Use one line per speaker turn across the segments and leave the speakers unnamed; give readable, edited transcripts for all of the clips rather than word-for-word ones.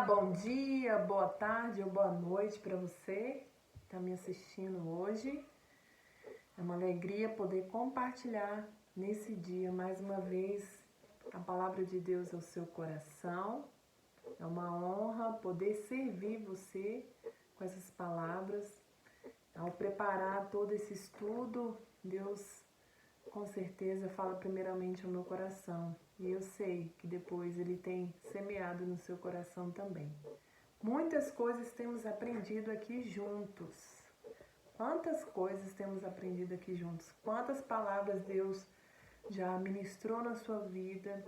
bom dia, boa tarde ou boa noite para você que está me assistindo hoje. É uma alegria poder compartilhar nesse dia mais uma vez a palavra de Deus ao seu coração. É uma honra poder servir você com essas palavras. Ao preparar todo esse estudo, Deus com certeza fala primeiramente ao meu coração. E eu sei que depois Ele tem semeado no seu coração também. Muitas coisas temos aprendido aqui juntos. Quantas coisas temos aprendido aqui juntos? Quantas palavras Deus já ministrou na sua vida?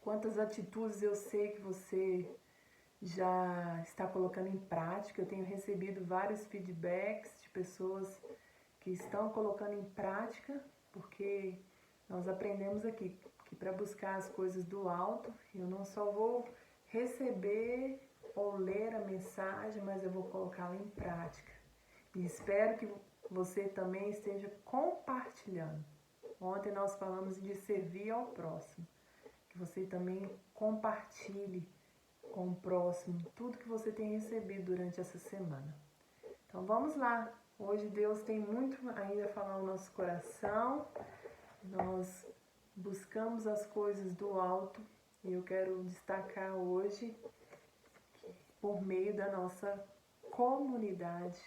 Quantas atitudes eu sei que você já está colocando em prática? Eu tenho recebido vários feedbacks de pessoas que estão colocando em prática, porque nós aprendemos aqui que para buscar as coisas do alto, eu não só vou receber ou ler a mensagem, mas eu vou colocá-la em prática. E espero que você também esteja compartilhando. Ontem nós falamos de servir ao próximo. Que você também compartilhe com o próximo tudo que você tem recebido durante essa semana. Então vamos lá. Hoje Deus tem muito ainda a falar no nosso coração. Nós buscamos as coisas do alto e eu quero destacar hoje por meio da nossa comunidade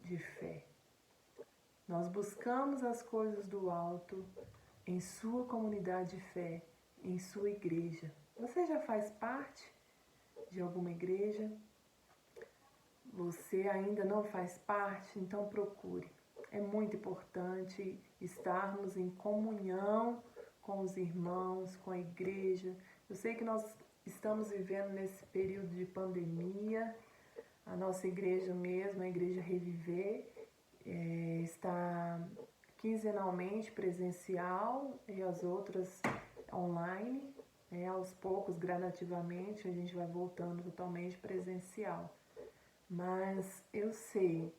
de fé. Nós buscamos as coisas do alto em sua comunidade de fé, em sua igreja. Você já faz parte de alguma igreja? Você ainda não faz parte? Então procure. É muito importante estarmos em comunhão com os irmãos, com a igreja. Eu sei que nós estamos vivendo nesse período de pandemia. A nossa igreja mesmo, a Igreja Reviver, está quinzenalmente presencial e as outras online. Aos poucos, gradativamente, a gente vai voltando totalmente presencial. Mas eu sei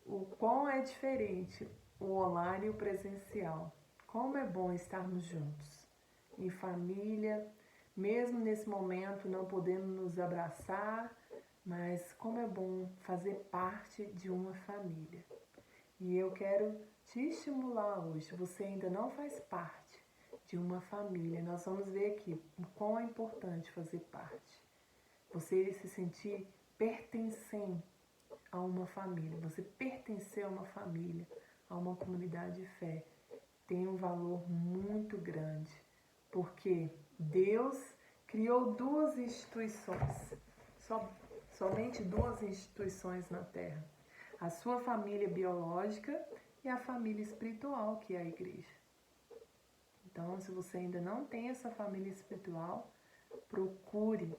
o quão é diferente o online e o presencial. Como é bom estarmos juntos, em família, mesmo nesse momento não podendo nos abraçar, mas como é bom fazer parte de uma família. E eu quero te estimular hoje, você ainda não faz parte de uma família. Nós vamos ver aqui o quão é importante fazer parte. Você se sentir pertencente a uma família, você pertencer a uma família, a uma comunidade de fé, tem um valor muito grande, porque Deus criou duas instituições, somente duas instituições na Terra, a sua família biológica e a família espiritual, que é a igreja. Então, se você ainda não tem essa família espiritual, procure,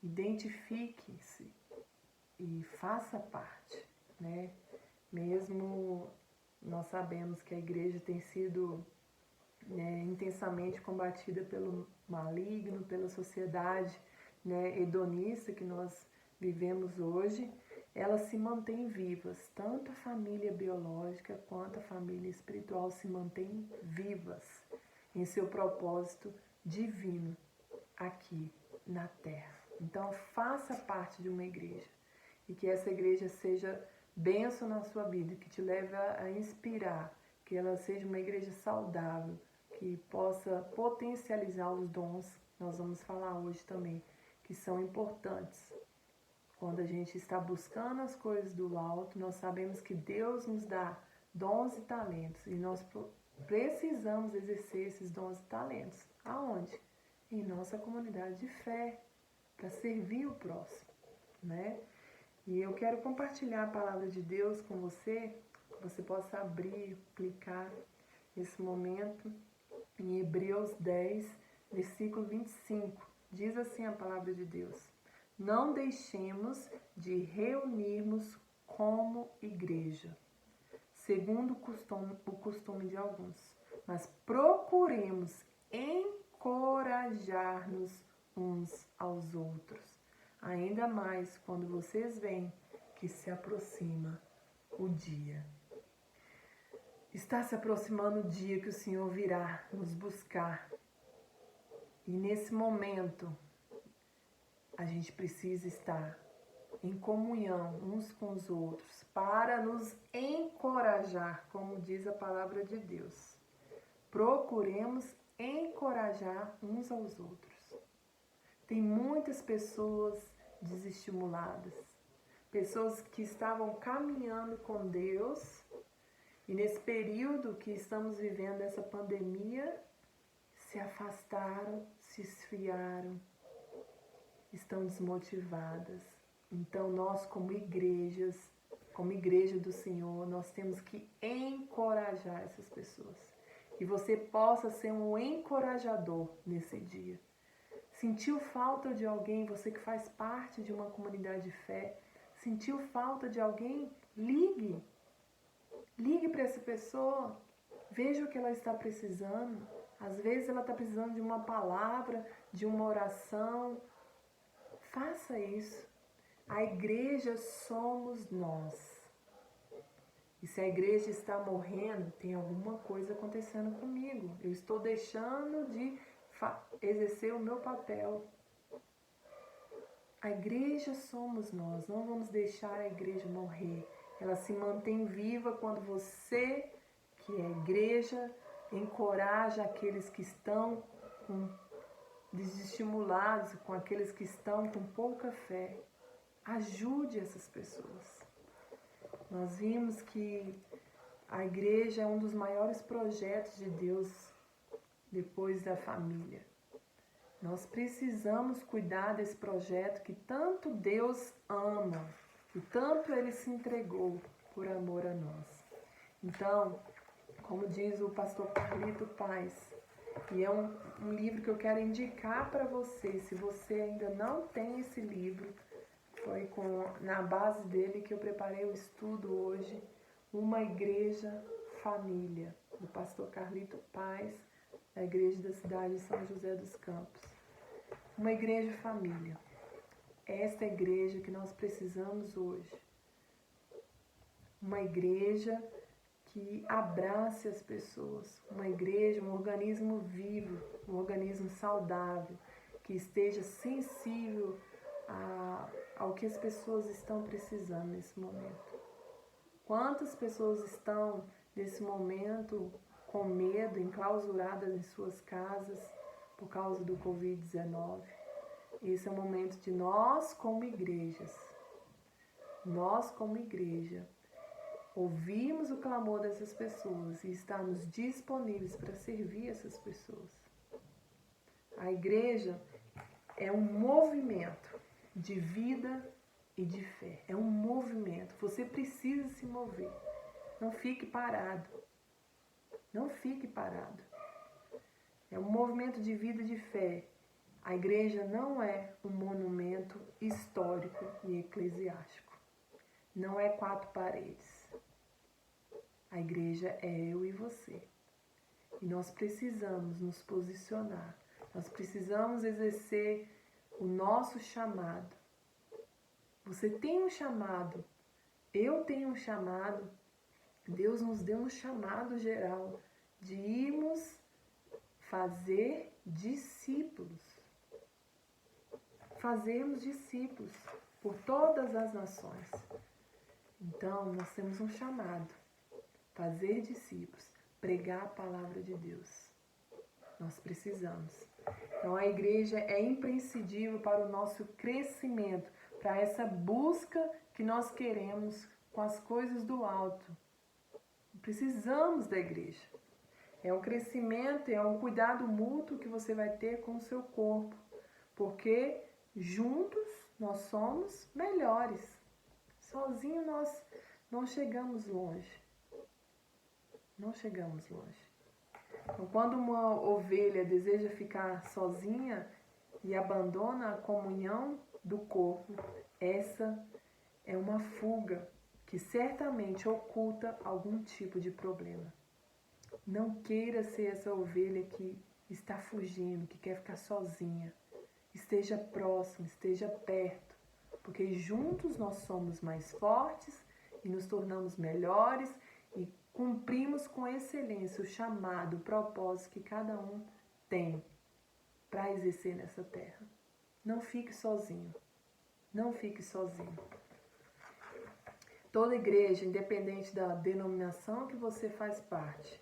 identifique-se e faça parte, né? Mesmo nós sabemos que a igreja tem sido intensamente combatida pelo maligno, pela sociedade hedonista que nós vivemos hoje, elas se mantêm vivas, tanto a família biológica quanto a família espiritual se mantêm vivas em seu propósito divino aqui na Terra. Então faça parte de uma igreja e que essa igreja seja bênção na sua vida, que te leve a inspirar, que ela seja uma igreja saudável, que possa potencializar os dons, nós vamos falar hoje também, que são importantes. Quando a gente está buscando as coisas do alto, nós sabemos que Deus nos dá dons e talentos, e nós precisamos exercer esses dons e talentos. Aonde? Em nossa comunidade de fé, para servir o próximo, né? E eu quero compartilhar a palavra de Deus com você, que você possa abrir, clicar nesse momento em Hebreus 10, versículo 25. Diz assim a palavra de Deus: não deixemos de reunirmos como igreja, segundo o costume de alguns, mas procuremos encorajar-nos uns aos outros, ainda mais quando vocês veem que se aproxima o dia. Está se aproximando o dia que o Senhor virá nos buscar. E nesse momento, a gente precisa estar em comunhão uns com os outros para nos encorajar, como diz a palavra de Deus. Procuremos encorajar uns aos outros. Tem muitas pessoas desestimuladas, pessoas que estavam caminhando com Deus e nesse período que estamos vivendo essa pandemia, se afastaram, se esfriaram, estão desmotivadas. Então nós como igreja do Senhor, nós temos que encorajar essas pessoas. Que você possa ser um encorajador nesse dia. Sentiu falta de alguém, você que faz parte de uma comunidade de fé, sentiu falta de alguém? Ligue. Ligue para essa pessoa, veja o que ela está precisando. Às vezes ela está precisando de uma palavra, de uma oração. Faça isso. A igreja somos nós. E se a igreja está morrendo, tem alguma coisa acontecendo comigo. Eu estou deixando de exercer o meu papel. A igreja somos nós. Não vamos deixar a igreja morrer. Ela se mantém viva quando você, que é igreja, encoraja aqueles que estão desestimulados, com aqueles que estão com pouca fé. Ajude essas pessoas. Nós vimos que a igreja é um dos maiores projetos de Deus depois da família. Nós precisamos cuidar desse projeto que tanto Deus ama, e tanto Ele se entregou por amor a nós. Então, como diz o pastor Carlito Paz, e é um livro que eu quero indicar para você, se você ainda não tem esse livro, foi na base dele que eu preparei o estudo hoje, Uma Igreja Família, do pastor Carlito Paz, da igreja da cidade de São José dos Campos. Uma igreja família. Esta é a igreja que nós precisamos hoje. Uma igreja que abrace as pessoas. Uma igreja, um organismo vivo, um organismo saudável, que esteja sensível ao que as pessoas estão precisando nesse momento. Quantas pessoas estão nesse momento com medo, enclausuradas em suas casas por causa do Covid-19? Esse é o momento de nós como igreja, ouvirmos o clamor dessas pessoas e estarmos disponíveis para servir essas pessoas. A igreja é um movimento de vida e de fé. É um movimento. Você precisa se mover. Não fique parado. Não fique parado. É um movimento de vida e de fé. A igreja não é um monumento histórico e eclesiástico. Não é 4 paredes. A igreja é eu e você. E nós precisamos nos posicionar. Nós precisamos exercer o nosso chamado. Você tem um chamado. Eu tenho um chamado. Deus nos deu um chamado geral de irmos fazer discípulos. Fazermos discípulos por todas as nações. Então, nós temos um chamado. Fazer discípulos. Pregar a palavra de Deus. Nós precisamos. Então, a igreja é imprescindível para o nosso crescimento, para essa busca que nós queremos com as coisas do alto. Precisamos da igreja. É um crescimento, é um cuidado mútuo que você vai ter com o seu corpo, porque juntos nós somos melhores. Sozinho nós não chegamos longe. Não chegamos longe. Então, quando uma ovelha deseja ficar sozinha e abandona a comunhão do corpo, essa é uma fuga que certamente oculta algum tipo de problema. Não queira ser essa ovelha que está fugindo, que quer ficar sozinha. Esteja próximo, esteja perto, porque juntos nós somos mais fortes e nos tornamos melhores e cumprimos com excelência o chamado, o propósito que cada um tem para exercer nessa terra. Não fique sozinho. Não fique sozinho. Toda igreja, independente da denominação que você faz parte,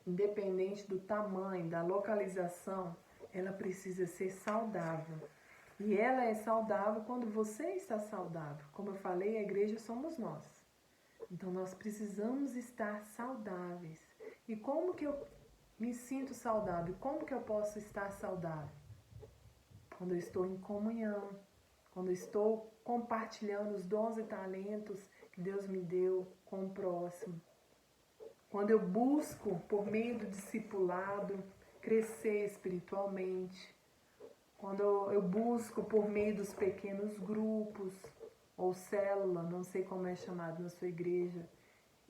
independente do tamanho, da localização, ela precisa ser saudável. E ela é saudável quando você está saudável. Como eu falei, a igreja somos nós. Então nós precisamos estar saudáveis. E como que eu me sinto saudável? Como que eu posso estar saudável? Quando eu estou em comunhão, quando eu estou compartilhando os dons e talentos que Deus me deu com o próximo. Quando eu busco, por meio do discipulado, crescer espiritualmente. Quando eu busco, por meio dos pequenos grupos, ou célula, não sei como é chamado na sua igreja,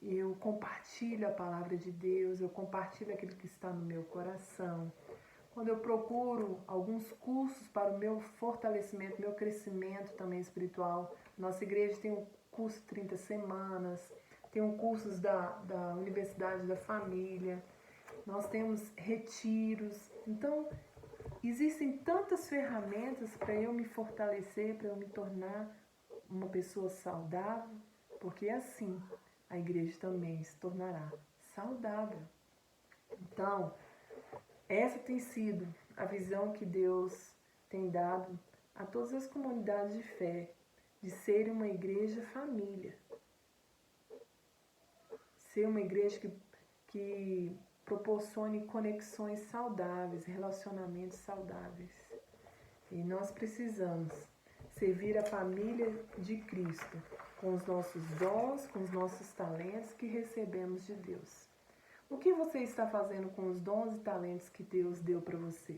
eu compartilho a palavra de Deus, eu compartilho aquilo que está no meu coração. Quando eu procuro alguns cursos para o meu fortalecimento, meu crescimento também espiritual. Nossa igreja tem um curso 30 semanas, tem um cursos da Universidade da Família, nós temos retiros. Então, existem tantas ferramentas para eu me fortalecer, para eu me tornar uma pessoa saudável, porque assim a igreja também se tornará saudável. Então, essa tem sido a visão que Deus tem dado a todas as comunidades de fé, de ser uma igreja família. Ser uma igreja que proporcione conexões saudáveis, relacionamentos saudáveis. E nós precisamos servir a família de Cristo com os nossos dons, com os nossos talentos que recebemos de Deus. O que você está fazendo com os dons e talentos que Deus deu para você?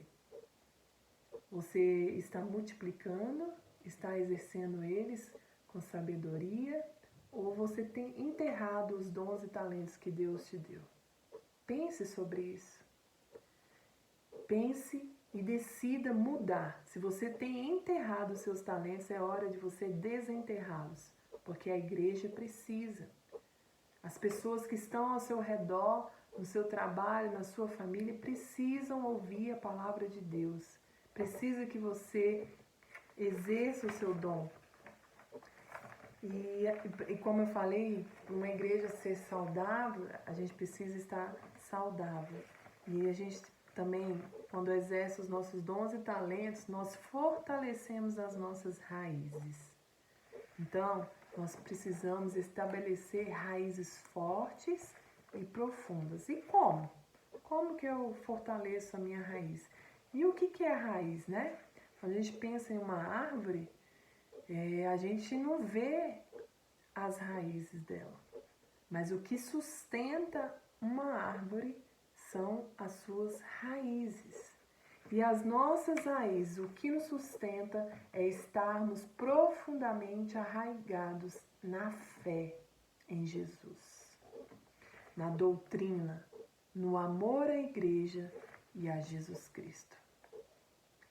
Você está multiplicando, está exercendo eles com sabedoria, ou você tem enterrado os dons e talentos que Deus te deu? Pense sobre isso. Pense e decida mudar. Se você tem enterrado os seus talentos, é hora de você desenterrá-los, porque a igreja precisa. As pessoas que estão ao seu redor, no seu trabalho, na sua família, precisam ouvir a palavra de Deus. Precisa que você exerça o seu dom. E como eu falei, para uma igreja ser saudável, a gente precisa estar saudável. E a gente também, quando exerce os nossos dons e talentos, nós fortalecemos as nossas raízes. Então, nós precisamos estabelecer raízes fortes e profundas. E como? Como que eu fortaleço a minha raiz? E o que é a raiz, né? Quando a gente pensa em uma árvore, a gente não vê as raízes dela. Mas o que sustenta uma árvore são as suas raízes. E as nossas raízes, o que nos sustenta é estarmos profundamente arraigados na fé em Jesus, na doutrina, no amor à igreja e a Jesus Cristo.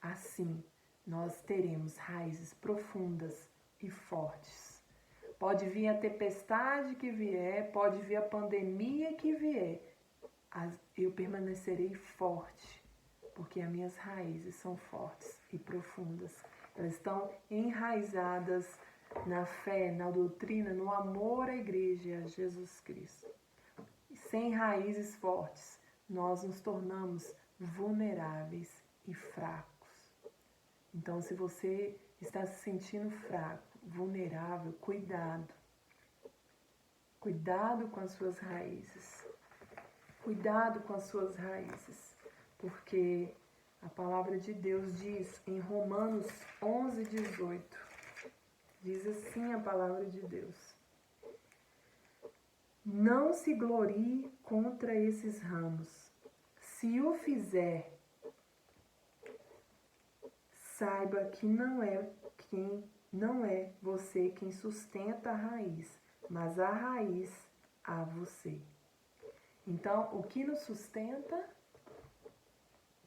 Assim, nós teremos raízes profundas e fortes. Pode vir a tempestade que vier, pode vir a pandemia que vier, eu permanecerei forte, porque as minhas raízes são fortes e profundas. Elas estão enraizadas na fé, na doutrina, no amor à igreja e a Jesus Cristo. E sem raízes fortes, nós nos tornamos vulneráveis e fracos. Então, se você está se sentindo fraco, vulnerável, cuidado. Cuidado com as suas raízes. Cuidado com as suas raízes, porque a palavra de Deus diz em Romanos 11:18, diz assim a palavra de Deus: não se glorie contra esses ramos. Se o fizer, saiba que não é você quem sustenta a raiz, mas a raiz a você. Então, o que nos sustenta?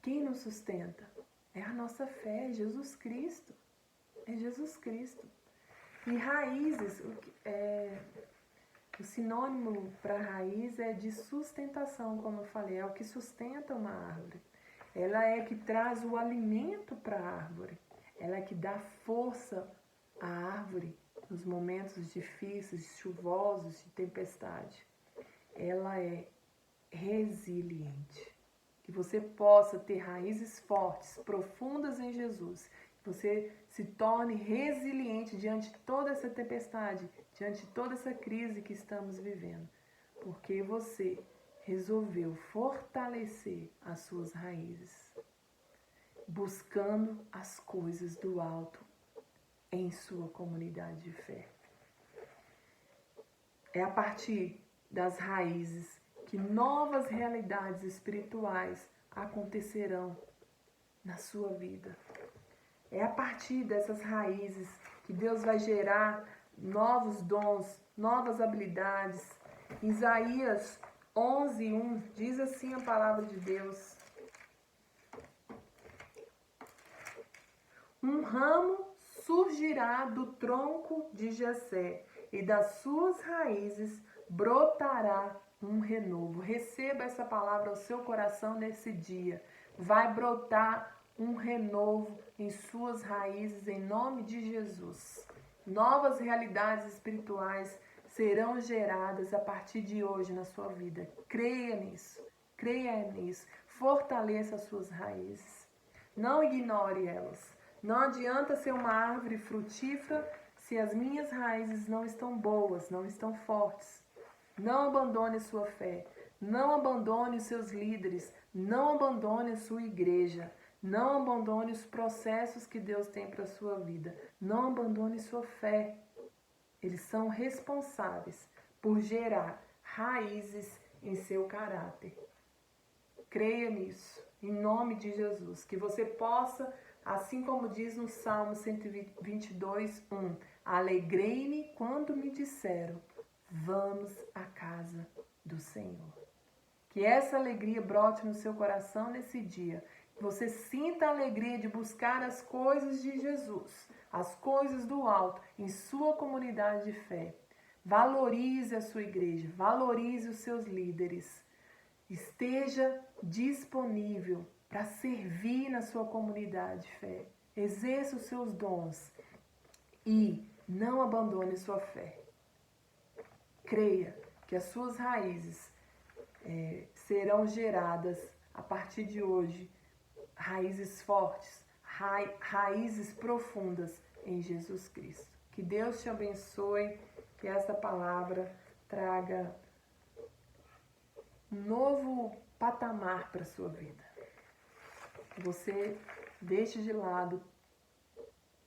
Quem nos sustenta? É a nossa fé, é Jesus Cristo. É Jesus Cristo. E raízes, o sinônimo para raiz é de sustentação, como eu falei, é o que sustenta uma árvore. Ela é que traz o alimento para a árvore. ela é que dá força à árvore nos momentos difíceis, chuvosos, de tempestade. Ela é resiliente. Que você possa ter raízes fortes, profundas em Jesus. Que você se torne resiliente diante de toda essa tempestade, diante de toda essa crise que estamos vivendo. Porque você resolveu fortalecer as suas raízes, buscando as coisas do alto em sua comunidade de fé. É a partir das raízes que novas realidades espirituais acontecerão na sua vida. É a partir dessas raízes que Deus vai gerar novos dons, novas habilidades. Isaías 11:1 diz assim a palavra de Deus: um ramo surgirá do tronco de Jessé, e das suas raízes brotará um renovo. Receba essa palavra ao seu coração nesse dia. Vai brotar um renovo em suas raízes, em nome de Jesus. Novas realidades espirituais serão geradas a partir de hoje na sua vida. Creia nisso. Creia nisso. Fortaleça as suas raízes. Não ignore elas. Não adianta ser uma árvore frutífera se as minhas raízes não estão boas, não estão fortes. Não abandone sua fé. Não abandone os seus líderes. Não abandone a sua igreja. Não abandone os processos que Deus tem para a sua vida. Não abandone sua fé. Eles são responsáveis por gerar raízes em seu caráter. Creia nisso, em nome de Jesus. Que você possa, assim como diz no Salmo 122:1, alegrei-me quando me disseram, vamos à casa do Senhor. Que essa alegria brote no seu coração nesse dia. Que você sinta a alegria de buscar as coisas de Jesus, as coisas do alto, em sua comunidade de fé. Valorize a sua igreja, valorize os seus líderes. Esteja disponível para servir na sua comunidade de fé. Exerça os seus dons e não abandone sua fé. Creia que as suas raízes serão geradas a partir de hoje, raízes fortes, raízes profundas em Jesus Cristo. Que Deus te abençoe, que esta palavra traga um novo patamar para a sua vida. Que você deixe de lado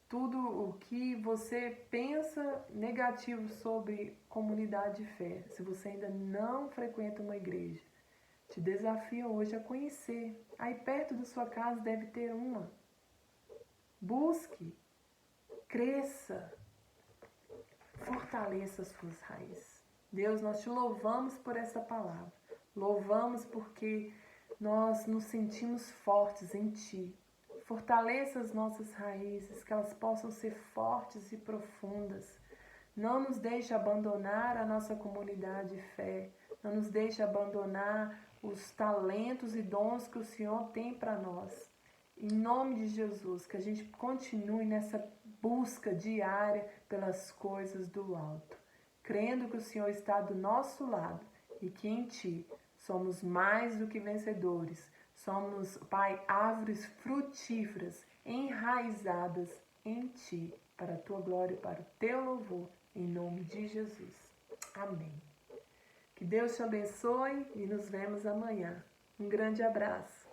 tudo o que você pensa negativo sobre comunidade de fé. Se você ainda não frequenta uma igreja, te desafio hoje a conhecer. Aí perto da sua casa deve ter uma. Busque, cresça, fortaleça as suas raízes. Deus, nós te louvamos por essa palavra. Louvamos porque nós nos sentimos fortes em Ti. Fortaleça as nossas raízes, que elas possam ser fortes e profundas. Não nos deixe abandonar a nossa comunidade de fé. Não nos deixe abandonar os talentos e dons que o Senhor tem para nós. Em nome de Jesus, que a gente continue nessa busca diária pelas coisas do alto, crendo que o Senhor está do nosso lado e que em Ti somos mais do que vencedores. Somos, Pai, árvores frutíferas, enraizadas em Ti, para a Tua glória e para o Teu louvor, em nome de Jesus. Amém. Que Deus te abençoe e nos vemos amanhã. Um grande abraço.